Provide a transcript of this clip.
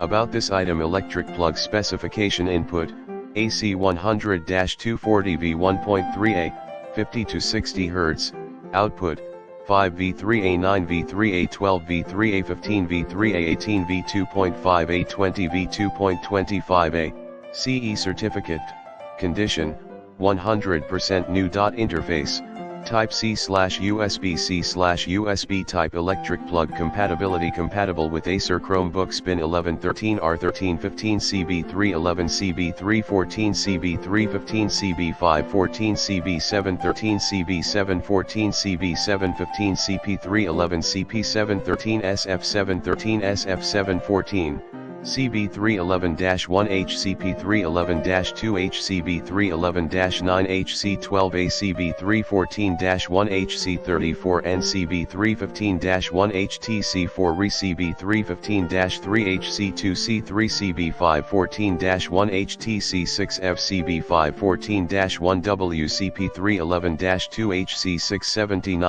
About this item: electric plug specification: input, AC 100-240V 1.3A, 50 to 60 Hz, output, 5V3A, 9V3A, 12V3A, 15V3A, 18V, 2.5A, 20V, 2.25A, CE certificate, condition, 100% new. Interface, Type-C/USB/C/USB type electric plug. Compatibility: compatible with Acer Chromebook Spin 1113R, 1315 CB311 CB314 CB315 CB514 CB713 CB714 CB715 CP311 CP713 SF713 SF714 CB311-1H, CP311-2H, CB311-9H, C12A, CB314-1H, C34N, CB315-1H, TC4 Re, CB315-3H, C2, C3, CB514-1H, TC6F, CB514-1W, CP311-2H, C679.